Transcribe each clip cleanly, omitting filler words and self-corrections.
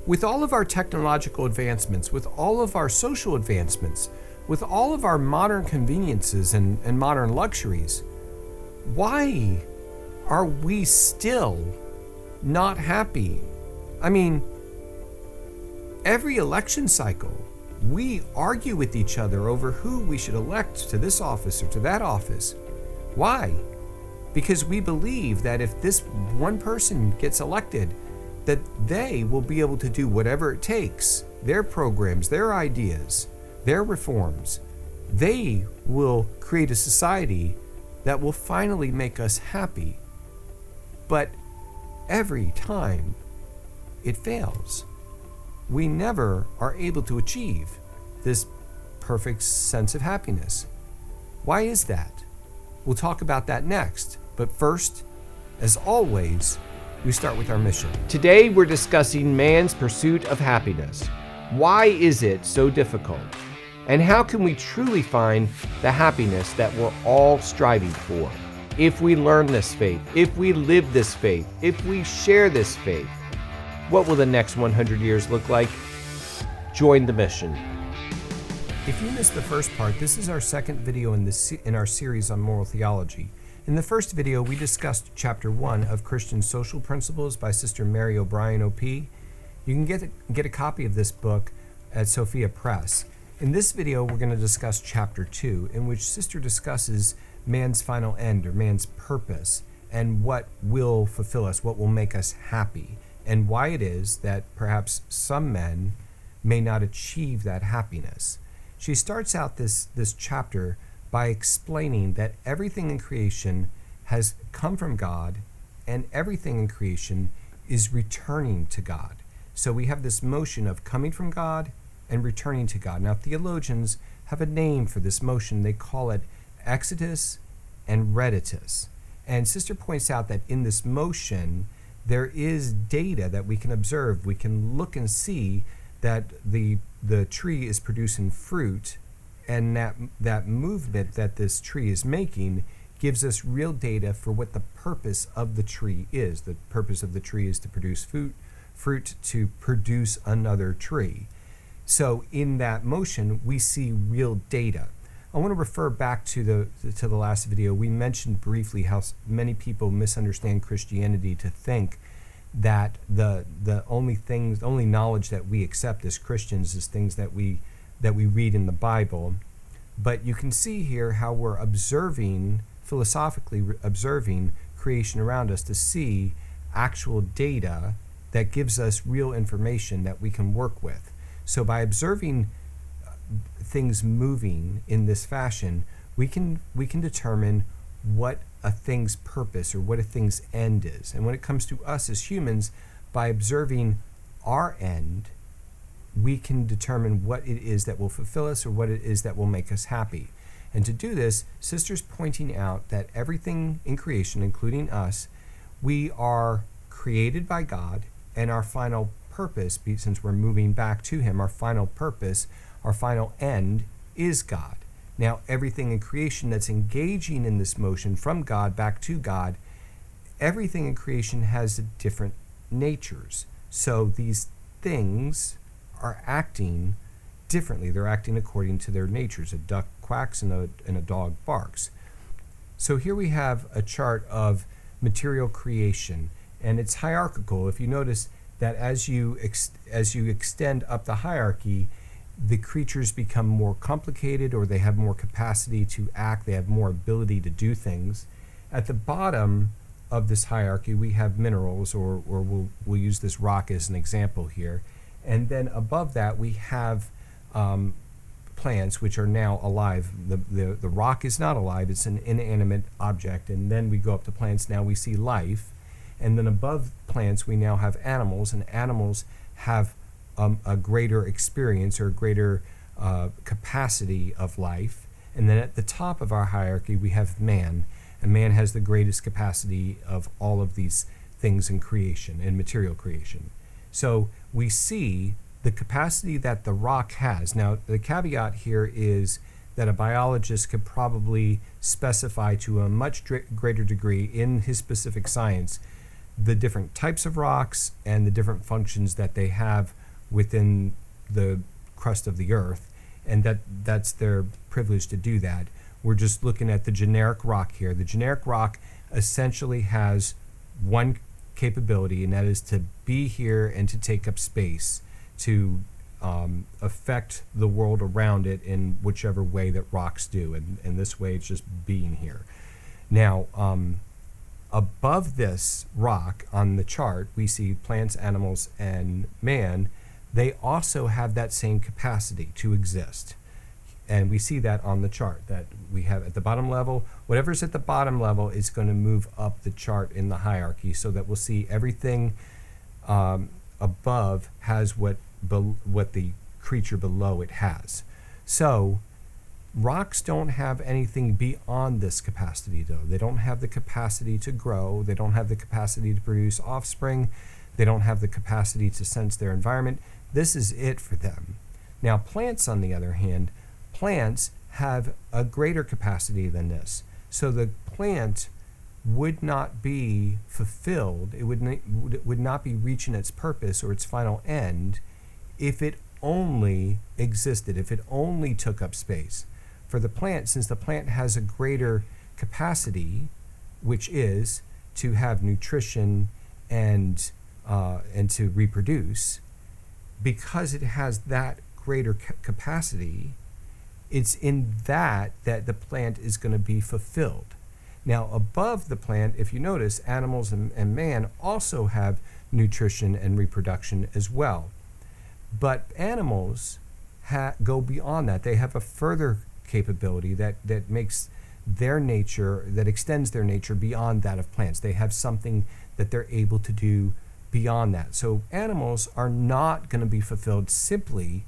With all of our technological advancements, with all of our social advancements, with all of our modern conveniences and modern luxuries, why are we still not happy? I mean, every election cycle, we argue with each other over who we should elect to this office or to that office. Why? Because we believe that if this one person gets elected, that they will be able to do whatever it takes, their programs, their ideas, their reforms. They will create a society that will finally make us happy. But every time it fails. We never are able to achieve this perfect sense of happiness. Why is that? We'll talk about that next. But first, as always, we start with our mission. Today we're discussing man's pursuit of happiness. Why is it so difficult? And how can we truly find the happiness that we're all striving for? If we learn this faith, if we live this faith, if we share this faith, what will the next 100 years look like? Join the mission. If you missed the first part, this is our second video in our series on moral theology. In the first video, we discussed Chapter 1 of Christian Social Principles by Sister Mary O'Brien, O.P. You can get a copy of this book at Sophia Press. In this video, we're going to discuss Chapter 2, in which Sister discusses man's final end, or man's purpose, and what will fulfill us, what will make us happy, and why it is that perhaps some men may not achieve that happiness. She starts out this chapter by explaining that everything in creation has come from God, and everything in creation is returning to God. So we have this motion of coming from God and returning to God. Now, theologians have a name for this motion. They call it exodus and reditus. And Sister points out that in this motion, there is data that we can observe. We can look and see that the tree is producing fruit, and that movement that this tree is making gives us real data for what the purpose of the tree is. The purpose of the tree is to produce fruit to produce another tree. So in that motion, we see real data. I want to refer back to the last video. We mentioned briefly how many people misunderstand Christianity to think that the only knowledge that we accept as Christians is things that we read in the Bible. But you can see here how we're philosophically observing creation around us to see actual data that gives us real information that we can work with. So by observing things moving in this fashion, we can determine what a thing's purpose or what a thing's end is. And when it comes to us as humans, by observing our end, we can determine what it is that will fulfill us or what it is that will make us happy. And to do this, Sister's pointing out that everything in creation, including us, we are created by God, and our final purpose, since we're moving back to Him, our final purpose, our final end is God. Now, everything in creation that's engaging in this motion from God back to God, everything in creation has different natures. So these things are acting differently. They're acting according to their natures. A duck quacks and a dog barks. So here we have a chart of material creation, and it's hierarchical. If you notice that as you extend up the hierarchy, the creatures become more complicated, or they have more capacity to act, they have more ability to do things. At the bottom of this hierarchy, we have minerals, or we'll use this rock as an example here. And then above that, we have plants, which are now alive. The rock is not alive, it's an inanimate object. And then we go up to plants, now we see life. And then above plants, we now have animals, and animals have a greater experience or greater capacity of life. And then at the top of our hierarchy, we have man, and man has the greatest capacity of all of these things in creation, in material creation. So we see the capacity that the rock has. Now, the caveat here is that a biologist could probably specify to a much greater degree in his specific science the different types of rocks and the different functions that they have within the crust of the earth, and that's their privilege to do that. We're just looking at the generic rock here. The generic rock essentially has one capability, and that is to be here and to take up space, to affect the world around it in whichever way that rocks do. And in this way, it's just being here. Now, above this rock on the chart, we see plants, animals, and man. They also have that same capacity to exist. And we see that on the chart, that we have at the bottom level, whatever's at the bottom level is going to move up the chart in the hierarchy, so that we'll see everything above has what the creature below it has. So rocks don't have anything beyond this capacity, though. They don't have the capacity to grow. They don't have the capacity to produce offspring. They don't have the capacity to sense their environment. This is it for them. Now, plants, on the other hand, plants have a greater capacity than this. So the plant would not be fulfilled, it would not be reaching its purpose or its final end if it only existed, if it only took up space. For the plant, since the plant has a greater capacity, which is to have nutrition and to reproduce, because it has that greater capacity, it's in that the plant is going to be fulfilled. Now, above the plant, if you notice, animals and man also have nutrition and reproduction as well. But animals go beyond that. They have a further capability that makes their nature, that extends their nature beyond that of plants. They have something that they're able to do beyond that. So animals are not going to be fulfilled simply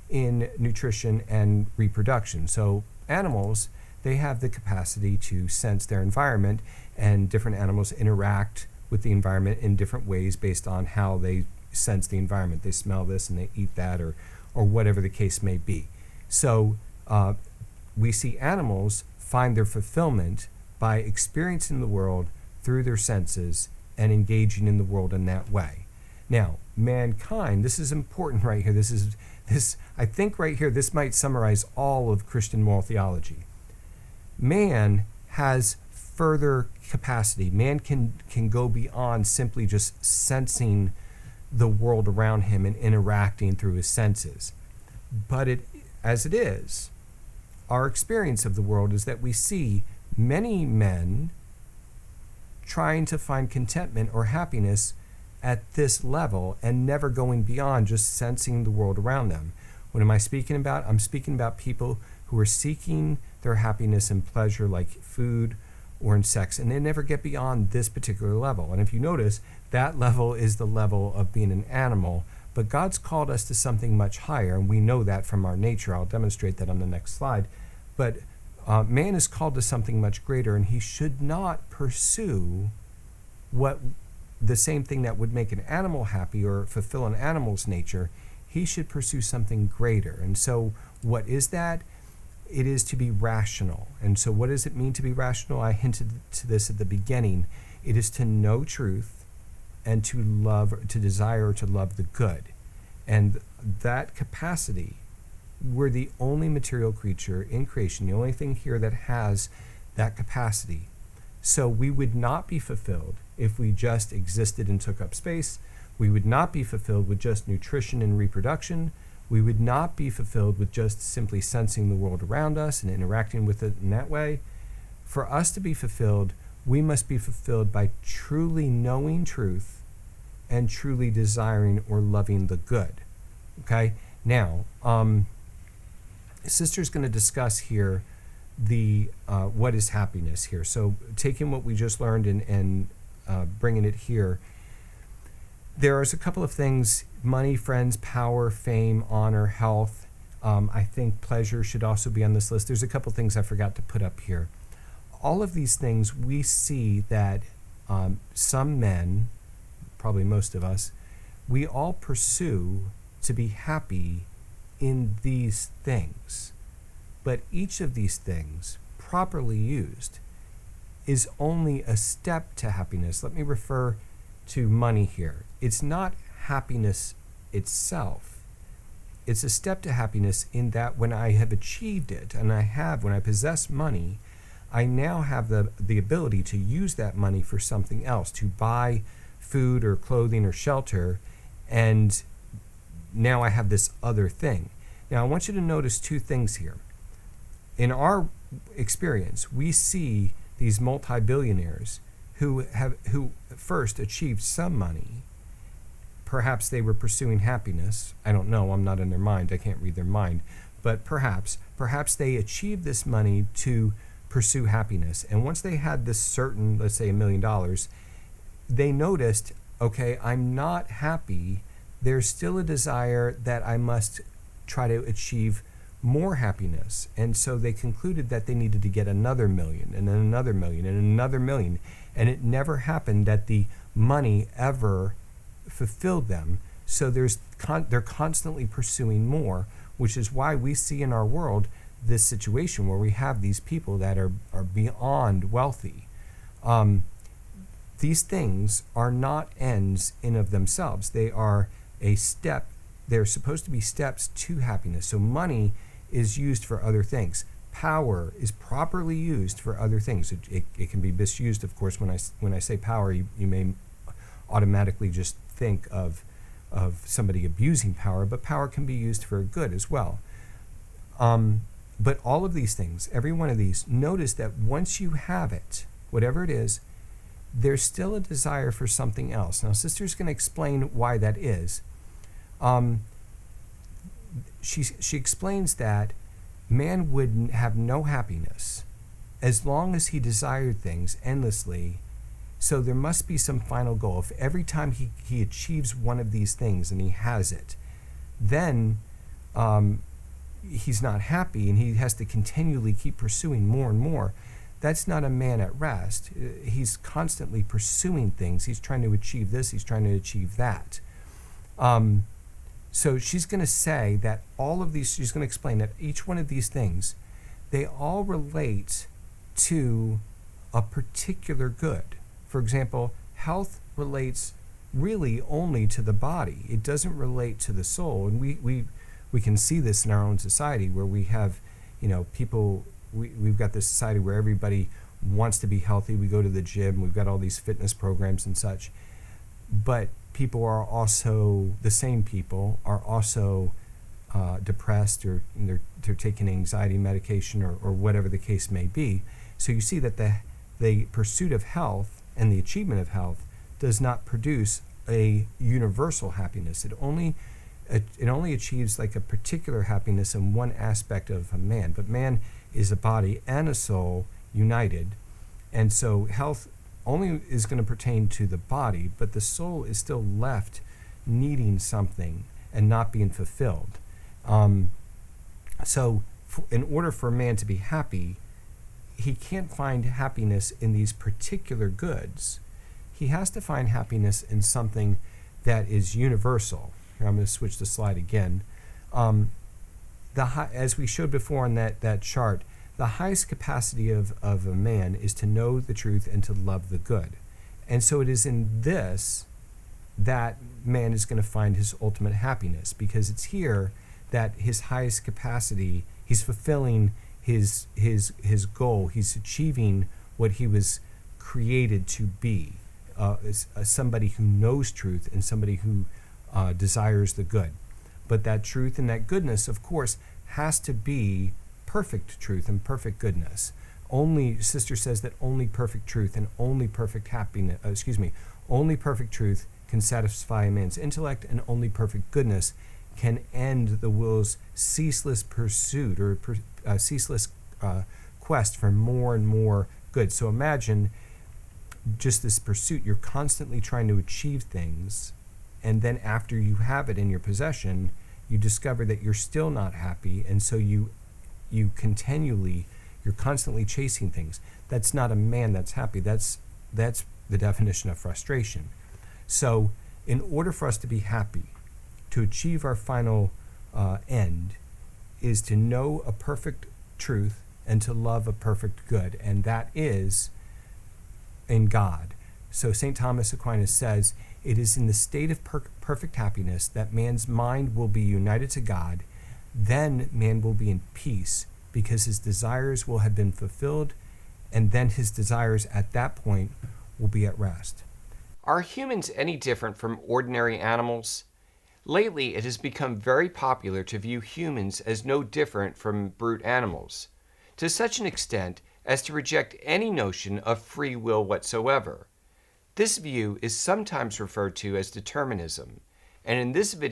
in nutrition and reproduction. So animals, they have the capacity to sense their environment, and different animals interact with the environment in different ways based on how they sense the environment. They smell this and they eat that, or whatever the case may be. So we see animals find their fulfillment by experiencing the world through their senses and engaging in the world in that way. Now, mankind, this is important right here. I think right here, this might summarize all of Christian moral theology. Man has further capacity. Man can go beyond simply just sensing the world around him and interacting through his senses. But as it is, our experience of the world is that we see many men trying to find contentment or happiness at this level and never going beyond just sensing the world around them. What am I speaking about? I'm speaking about people who are seeking their happiness and pleasure, like food or in sex, and they never get beyond this particular level. And if you notice, that level is the level of being an animal, but God's called us to something much higher, and we know that from our nature. I'll demonstrate that on the next slide. But man is called to something much greater, and he should not pursue the same thing that would make an animal happy or fulfill an animal's nature. He should pursue something greater. And so what is that? It is to be rational. And so what does it mean to be rational? I hinted to this at the beginning. It is to know truth and to love, to desire, to love the good. And that capacity, we're the only material creature in creation, the only thing here that has that capacity. So we would not be fulfilled if we just existed and took up space. We would not be fulfilled with just nutrition and reproduction. We would not be fulfilled with just simply sensing the world around us and interacting with it in that way. For us to be fulfilled, we must be fulfilled by truly knowing truth and truly desiring or loving the good. Okay? Now, Sister's going to discuss here the what is happiness here. So taking what we just learned and bringing it here, there's a couple of things: money, friends, power, fame, honor, health. I think pleasure should also be on this list. There's a couple things I forgot to put up here. All of these things, we see that some men, probably most of us, we all pursue to be happy in these things. But each of these things, properly used, is only a step to happiness. Let me refer to money here. It's not happiness itself. It's a step to happiness in that when I have achieved it, and when I possess money, I now have the ability to use that money for something else, to buy food or clothing or shelter, and now I have this other thing. Now I want you to notice two things here. In our experience, we see these multi-billionaires who first achieved some money. Perhaps they were pursuing happiness. I don't know. I'm not in their mind. I can't read their mind. But perhaps they achieved this money to pursue happiness. And once they had this certain, let's say $1 million, they noticed, okay, I'm not happy. There's still a desire that I must try to achieve more happiness. And so they concluded that they needed to get another million and then another million and another million. And it never happened that the money ever fulfilled them. So they're constantly pursuing more, which is why we see in our world this situation where we have these people that are beyond wealthy. These things are not ends in of themselves. They are a step. They're supposed to be steps to happiness. So money is used for other things. Power is properly used for other things. It can be misused, of course. When I say power, you may automatically just think of somebody abusing power, but power can be used for good as well. But all of these things, every one of these, notice that once you have it, whatever it is, there's still a desire for something else. Now, Sister's going to explain why that is. She explains that man would have no happiness as long as he desired things endlessly. So there must be some final goal. If every time he achieves one of these things and he has it, then he's not happy and he has to continually keep pursuing more and more. That's not a man at rest. He's constantly pursuing things. He's trying to achieve this. He's trying to achieve that. So she's going to say that all of these, she's going to explain that each one of these things, they all relate to a particular good. For example, health relates really only to the body. It doesn't relate to the soul. And we can see this in our own society where we have, people, we've got this society where everybody wants to be healthy. We go to the gym. We've got all these fitness programs and such. But people are also, the same people are also depressed, or they're taking anxiety medication or whatever the case may be. So you see that the pursuit of health and the achievement of health does not produce a universal happiness. It only achieves like a particular happiness in one aspect of a man. But man is a body and a soul united. And so health only is going to pertain to the body, but the soul is still left needing something and not being fulfilled. So in order for a man to be happy, he can't find happiness in these particular goods. He has to find happiness in something that is universal. Here, I'm going to switch the slide again. As we showed before on that chart, the highest capacity of a man is to know the truth and to love the good. And so it is in this that man is going to find his ultimate happiness, because it's here that his highest capacity, he's fulfilling his goal. He's achieving what he was created to be, somebody who knows truth and somebody who desires the good. But that truth and that goodness, of course, has to be perfect truth and perfect goodness. Sister says that only perfect truth and only perfect happiness, only perfect truth can satisfy a man's intellect, and only perfect goodness can end the will's ceaseless pursuit or ceaseless quest for more and more good. So imagine just this pursuit. You're constantly trying to achieve things, and then after you have it in your possession, you discover that you're still not happy, and so you're constantly chasing things. That's not a man that's happy. That's the definition of frustration. So in order for us to be happy, to achieve our final end, is to know a perfect truth and to love a perfect good, and that is in God. So St. Thomas Aquinas says, it is in the state of perfect happiness that man's mind will be united to God. Then man will be in peace because his desires will have been fulfilled, and then his desires at that point will be at rest. Are humans any different from ordinary animals? Lately, it has become very popular to view humans as no different from brute animals, to such an extent as to reject any notion of free will whatsoever. This view is sometimes referred to as determinism, and in this video,